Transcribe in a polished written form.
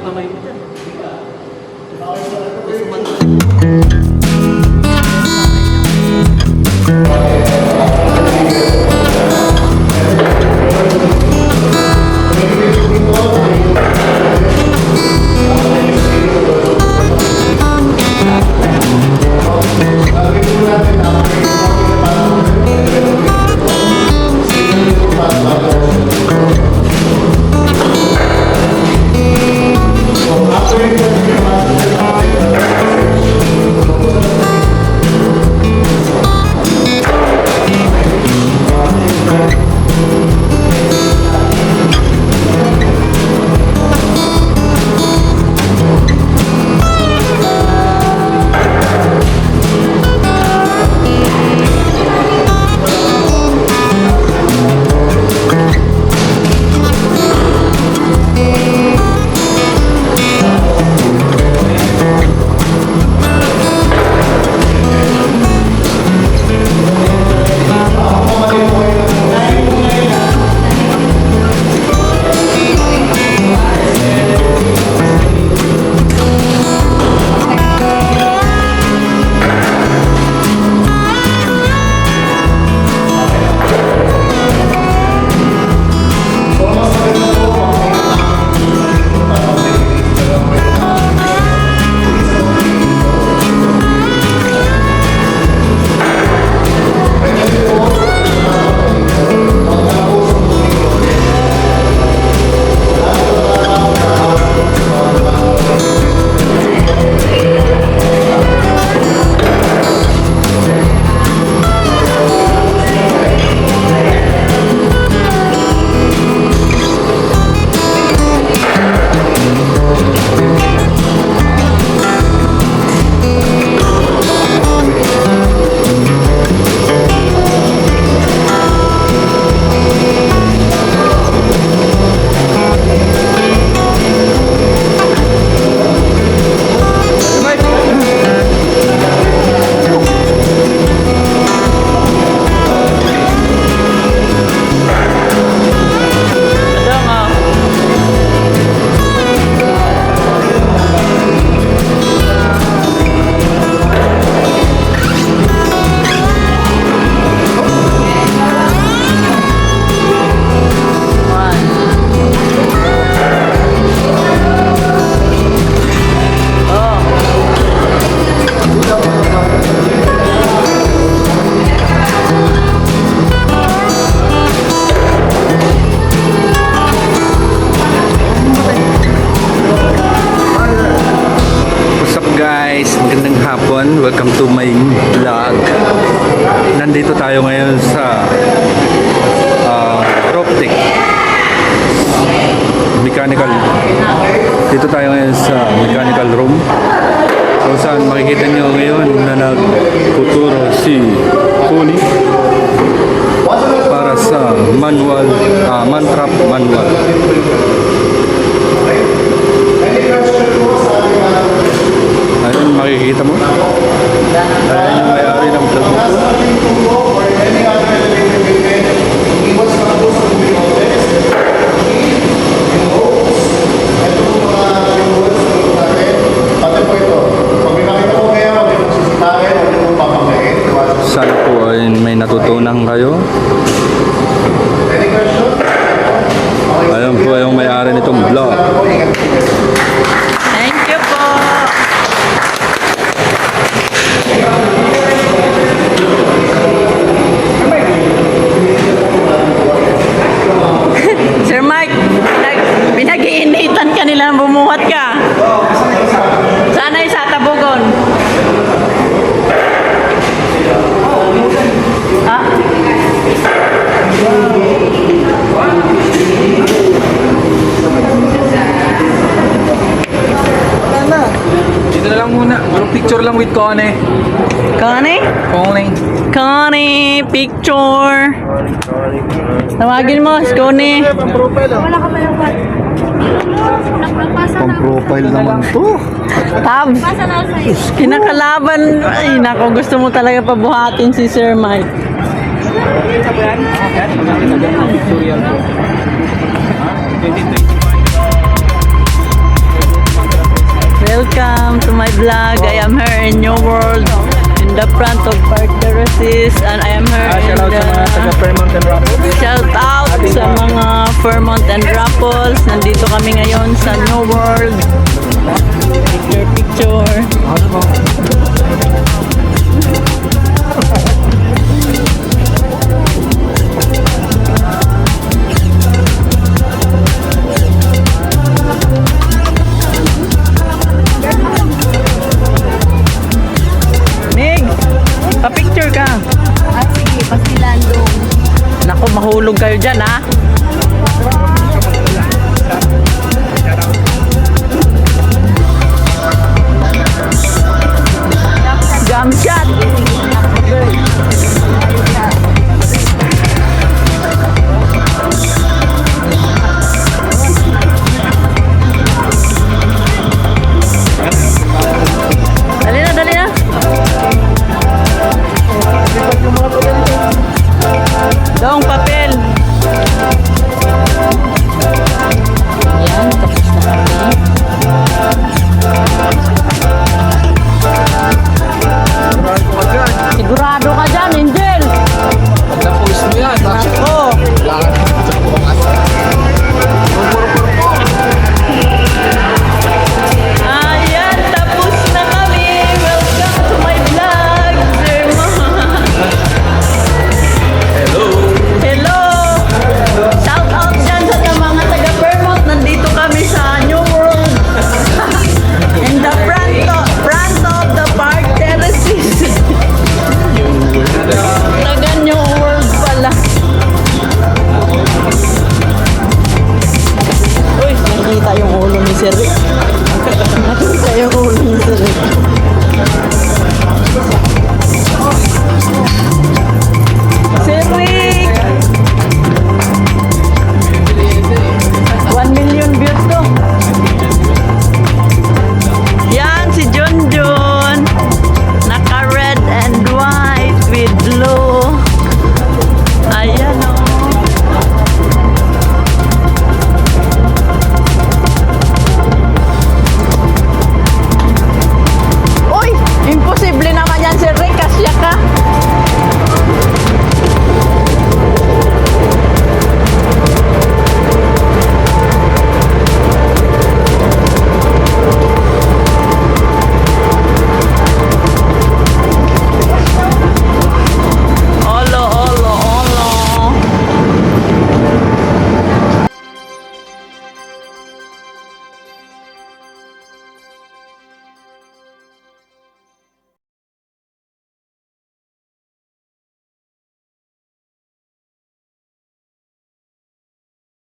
kamay mo dyan. Welcome to my vlog. Nandito tayo ngayon sa Roptic Mechanical. Dito tayo ngayon sa mechanical room. So saan makikita nyo ngayon na nagtuturo si Tony para sa manual, man-trap manual. Ayun, makikita mo. Ayan yung may-ari ng vlog mo. Sana po ay may natutunan kayo. Ayun po yung may-ari nitong vlog. Thank you po. Sir Mike, pinag-iinitan ka nila, bumuhat ka. Sana'y sa Tabugon. Ah. Dito na lang muna. Walang picture lang with Kone. Connie? Kone. Connie, picture. Tawagin mo, si Connie. Wala ka palang pat. Pang profile naman to. Tab. Pasa na sa'yo. Kinakalaban. Ay, nako, gusto mo talaga pabuhatin si Sir Mike. vlog. I am here in New World in the front of Park Terraces and I am here in Shout out sa mga taga Fairmont and Rapids. Shout out sa mga Fairmont and Raffles. Nandito kami ngayon sa New World. Picture. Mig, pa-picture ka. Ah, sige, pasilando. Naku, mahulog kayo dyan, ha? Jump shot! Dali na, dali na! Dong, papel! Yan, tapos na kami. Sigurado ka dyan, Angel! Pag na-post mo yan, Ako! Ayan, tapos na kami! Welcome to my vlog, Sir Ma! Hello! Shout out dyan sa mga taga Fairmont. Nandito kami sa New World. In the front of the Park Terraces. Taga New World pala. Uy, nakikita yung ulo ni Sir Rick.